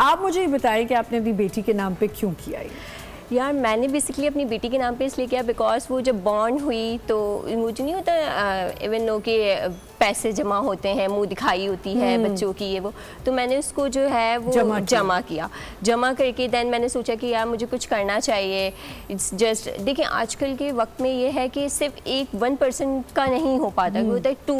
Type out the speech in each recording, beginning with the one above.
आप मुझे ये बताएं कि आपने अपनी बेटी के नाम पे क्यों किया ये? यार मैंने बेसिकली अपनी बेटी के नाम पे इसलिए किया बिकॉज वो जब बॉर्न हुई तो मुझे नहीं होता इवन नो कि पैसे जमा होते हैं, मुंह दिखाई होती है बच्चों की, ये वो, तो मैंने उसको जो है वो जमा किया। जमा करके देन मैंने सोचा कि यार मुझे कुछ करना चाहिए। इट्स जस्ट देखिए आजकल के वक्त में ये है कि सिर्फ 1% का नहीं हो पाता, वो होता है 2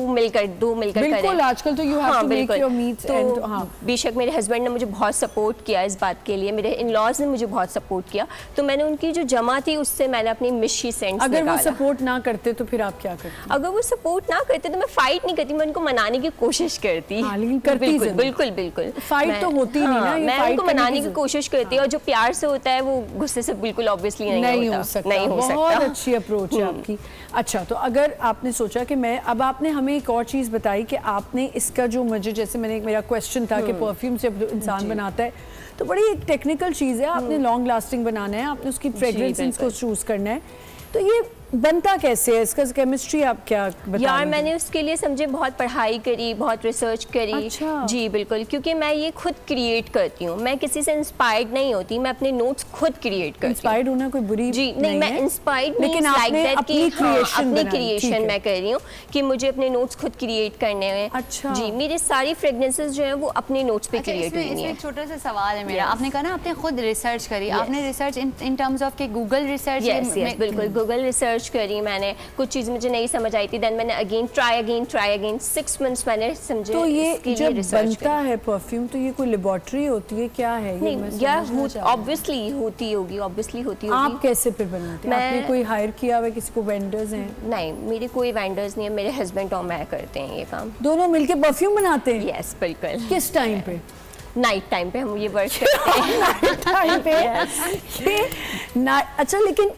मिलकर बिल्कुल आजकल तो you have to make your meats and बेशक मेरे हस्बैंड ने मुझे बहुत सपोर्ट किया इस बात के लिए, मेरे इन-लॉज ने मुझे बहुत सपोर्ट किया, तो मैंने उनकी जो जमा थी उससे मैंने अपनी मिशी सेंट्स निकाला। अगर वो सपोर्ट ना करते तो फिर आप क्या करते? अगर वो सपोर्ट ना करते तो मैं फाइट नहीं करती, मैं उनको मनाने की कोशिश करती। लेकिन करती बिल्कुल फाइट तो होती नहीं ना, मैं उनको मनाने की कोशिश करती हूँ और जो प्यार से होता है वो गुस्से से बिल्कुल ऑब्वियसली नहीं हो सकता। बहुत अच्छी अप्रोच है आपकी। अच्छा, तो अगर आपने सोचा कि मैं अब आपने हमें एक और चीज़ बताई कि आपने इसका जो मुझे जैसे मेरा क्वेश्चन था कि परफ्यूम से इंसान बनाता है तो बड़ी एक टेक्निकल चीज़ है, आपने लॉन्ग लास्टिंग बनाना है, आपने उसकी फ्रेग्रेंस को चूज़ करना है, तो ये बनता कैसे है, इसका केमिस्ट्री आप क्या बताएंगे? यार मैंने उसके लिए समझे बहुत पढ़ाई करी, बहुत रिसर्च करी। अच्छा। जी बिल्कुल, क्योंकि मैं ये खुद क्रिएट करती हूँ, मैं किसी से इंस्पायर्ड नहीं होती, मैं अपने नोट्स खुद क्रिएट करती हूँ। इंस्पायर्ड होना कोई बुरी जी नहीं, मैं इंस्पायर्ड नहीं, लाइक दैट कि अपनी क्रिएशन मैं कर रही हूँ कि मुझे अपने नोट्स खुद क्रिएट करने हैं। अच्छा जी, मेरी सारी फ्रेग्रेंसेस जो है वो अपने नोट्स पे क्रिएट हुई हैं। एक छोटा सा सवाल है मेरा, आपने कहा ना आपने खुद रिसर्च करी, आपने रिसर्च इन टर्म्स ऑफ के गूगल रिसर्च? यस बिल्कुल, गूगल रिसर्च करी मैंने, कुछ चीज़ मुझे नहीं समझ आई थी, देन मैंने अगेन ट्राई 6 मंथ्स मैंने समझे। तो ये जब बनता है परफ्यूम तो ये कोई लेबोरेटरी होती है, क्या है ये? नहीं यार ऑब्वियसली होती होगी। आप कैसे फिर बनाते हैं? आपने कोई हायर किया हुआ, किसी को वेंडर्स हैं? नहीं, मेरे कोई वेंडर्स नहीं है, मेरे हस्बैंड और मैं करते हैं ये काम। दोनों मिलके परफ्यूम बनाते हैं? यस बिल्कुल। किस टाइम पे? नाइट टाइम पे हम ये वर्क करते हैं। नाइट टाइम पे? अच्छा, लेकिन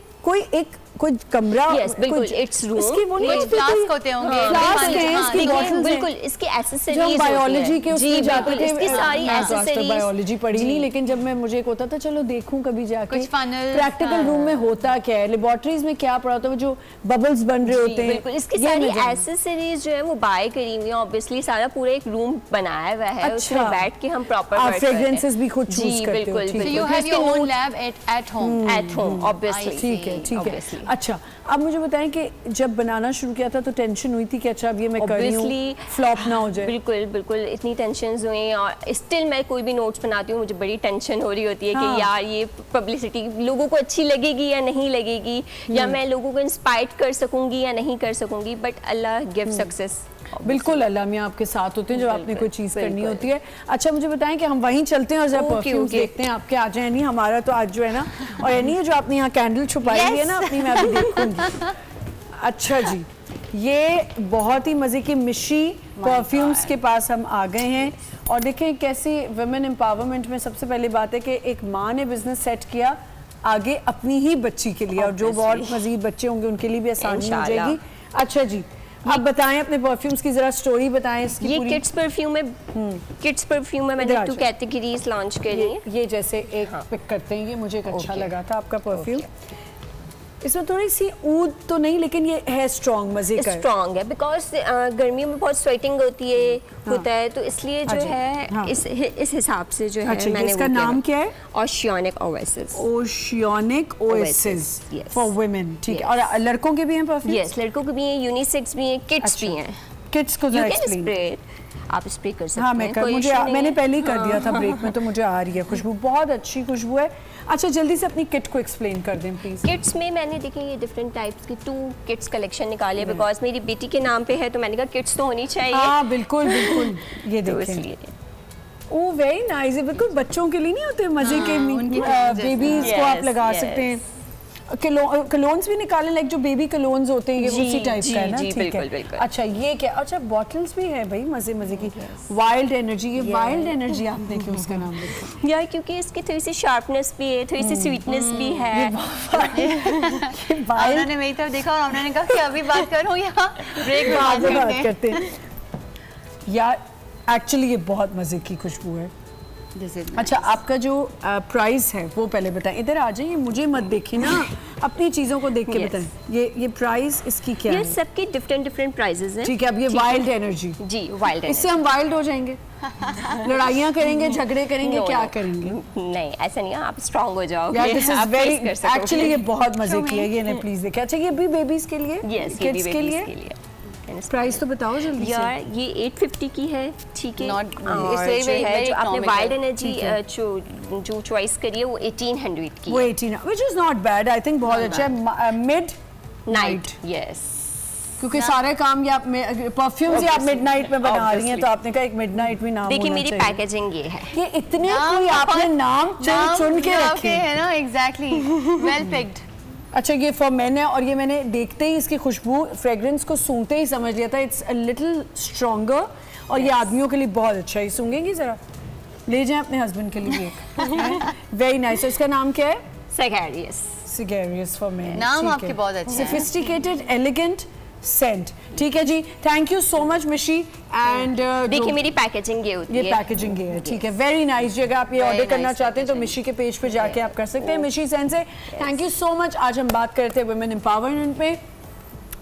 कोई कमरा? यस बिल्कुल, इट्स रूम। इसकी वो नहीं फ्लास्क होते होंगे, फ्लास्क है, इसकी बॉटल्स बिल्कुल, इसकी एसेसरीज बायोलॉजी के उसमें जाते थे, इसकी सारी एसेसरीज। बायोलॉजी पढ़ी नहीं, लेकिन जब मैं मुझे एक होता था चलो देखूं कभी जाके कुछ फनल प्रैक्टिकल रूम में होता क्या है, लेबोरेटरीज में क्या पड़ा होता है, जो बबल्स बन रहे होते हैं। बिल्कुल, इसकी सारी एसेसरीज जो है वो बाय करी हुई है, ऑब्वियसली सारा पूरा एक रूम बनाया हुआ है, उसमें बैठ के हम प्रॉपर वर्क करते हैं। फ्रेग्रेंसेस भी खुद चूज करते हो? बिल्कुल, you have your own lab at home obviously. ठीक है। अच्छा, अब मुझे बताएं कि जब बनाना शुरू किया था तो टेंशन हुई थी कि अच्छा अब ये मैं कर रही हूँ, फ्लॉप ना हो जाए? बिल्कुल, इतनी टेंशन्स हुई और स्टिल मैं कोई भी नोट्स बनाती हूँ मुझे बड़ी टेंशन हो रही होती है कि यार ये पब्लिसिटी लोगों को अच्छी लगेगी या नहीं लगेगी, या मैं लोगों को इंस्पायर कर सकूंगी या नहीं कर सकूंगी, बट अल्लाह गिव सक्सेस। बिल्कुल, अल्लाह मियां आपके साथ होते हैं जब आपने कोई चीज़ करनी होती है। अच्छा, मुझे बताएं कि हम वहीं चलते हैं और जब परफ्यूम्स देखते हैं आपके। आ जाए नहीं, हमारा तो आज जो है ना, और यानी जो आपने यहाँ कैंडल छुपाई हुई है ना अपनी, मैं अभी देखूंगी। अच्छा जी, ये बहुत ही मज़े की मिशी परफ्यूम्स के पास हम आ गए हैं और देखें कैसे वुमेन एम्पावरमेंट में सबसे पहली बात है कि एक माँ ने बिजनेस सेट किया आगे अपनी ही बच्ची के लिए, और जो बहुत मजीद बच्चे होंगे उनके लिए भी आसानी हो जाएगी। अच्छा जी, आप बताएं अपने परफ्यूम्स की जरा स्टोरी बताएं इसकी। ये किड्स परफ्यूम है, किड्स परफ्यूम में मैंने 2 कैटेगरीज लॉन्च करी हैं। ये जैसे एक पिक करते हैं, ये मुझे एक अच्छा लगा था आपका परफ्यूम। इसमें थोड़ी सी ऊद तो नहीं, लेकिन ये है स्ट्रॉन्ग, मजे का स्ट्रॉन्ग है बिकॉज गर्मियों में बहुत स्वेटिंग होता है तो इसलिए जो है इस हिसाब से जो है मैंने इसका नाम क्या है? Oceanic oasis. Oceanic oasis for women. ठीक है, और लड़कों के भी हैं परफ्यूम? यस, लड़कों के भी हैं, यूनिसेक्स भी हैं, किड्स भी हैं। किड्स को जरा एक्सप्लेन। आप स्प्रे कर सकते हैं। मैंने पहले ही कर दिया था ब्रेक में, तो मुझे आ रही है खुशबू, बहुत अच्छी खुशबू है। अच्छा, जल्दी से अपनी किट को एक्सप्लेन कर दें प्लीज। किट्स में मैंने देखिए ये डिफरेंट टाइप्स की 2 किट्स कलेक्शन निकाले, बिकॉज मेरी बेटी के नाम पे है तो मैंने कहा किट्स तो होनी चाहिए। हाँ बिल्कुल, ये देखिए, ओ वेरी नाइस, बिल्कुल बच्चों के लिए नहीं होते मजे के, बेबीज को आप लगा सकते हैं। कलोन्स भी निकाले, लाइक जो बेबी कलोन्स होते हैं, ये उसी टाइप का है ना? ठीक है। अच्छा, ये क्या? अच्छा, बॉटल्स भी है भाई मजे की। वाइल्ड एनर्जी, ये वाइल्ड एनर्जी आपने क्यों उसका नाम रखा? यार क्योंकि इसकी थोड़ी सी शार्पनेस भी है, थोड़ी सी स्वीटनेस भी है। उन्होंने मेरी तरफ देखा और उन्होंने कहा कि अभी बात करूं या ब्रेक में बात करते हैं। यार एक्चुअली ये बहुत मजे की खुशबू है। अच्छा, आपका जो प्राइस है वो पहले बताएं। इधर आ जाइए, मुझे मत देखिए ना, अपनी चीजों को देख के बताएं। ये प्राइस इसकी क्या है? ये सबकी डिफरेंट प्राइसेस हैं। ठीक है, अब ये वाइल्ड एनर्जी। जी, वाइल्ड एनर्जी, इससे हम वाइल्ड हो जाएंगे? लड़ाइयाँ करेंगे, झगड़े करेंगे, क्या करेंगे? नहीं ऐसा नहीं है, आप स्ट्रॉन्ग हो जाओगे। यार दिस इज आप वेरी face कर सकोगे। एक्चुअली ये बहुत मजे की है, ये प्लीज देखिए। अच्छा ये भी बेबीज के लिए, Yes, ये भी किड्स के babies लिए? के लिए। प्राइस तो बताओ जल्दी से। यार ये 850 की है, ठीक है। Not- और it's very, जो very, है very जो आपने economical. वाइल्ड एनर्जी जो चॉइस करी है वो 1800 की वो 18 which is not bad, I think बहुत अच्छा है। Mid night. यस, क्योंकि सारे काम ये आप परफ्यूम्स आप मिडनाइट में बना रही हैं, तो आपने कहा एक मिडनाइट भी नाम देखिए होना मेरी चाहिए। पैकेजिंग ये है। ये इतने कोई आपने नाम चुन के रखे है ना, एग्जैक्टली, वेल पिक्ड। अच्छा ये फॉर मैन है, और ये मैंने देखते ही इसकी खुशबू फ्रेग्रेंस को सूंघते ही समझ लिया था इट्स अ लिटिल स्ट्रॉन्गर, और ये आदमियों के लिए बहुत अच्छा है। सूंघेंगी जरा, ले जाएं अपने हस्बैंड के लिए एक। Very nice. इसका नाम क्या है? Sagittarius। Sigarius for men। नाम आपके बहुत अच्छे हैं। Sophisticated, elegant scent। ठीक है जी, थैंक यू सो मच मिशी। एंड देखिए मेरी पैकेजिंग ये होती ये है। पैकेजिंग है, ठीक है, वेरी नाइस। अगर आप ये Very ऑर्डर करना nice चाहते हैं तो packaging. मिशी के पेज पे जाके आप कर सकते हैं, मिशी सेन से। Thank you so much. आज हम बात करते हैं वुमेन एम्पावरमेंट पे।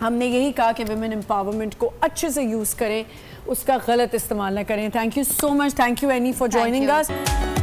हमने यही कहा कि वुमेन एम्पावरमेंट को अच्छे से यूज़ करें, उसका गलत इस्तेमाल ना करें। Thank you so much, thank you any for Thank joining you. Us.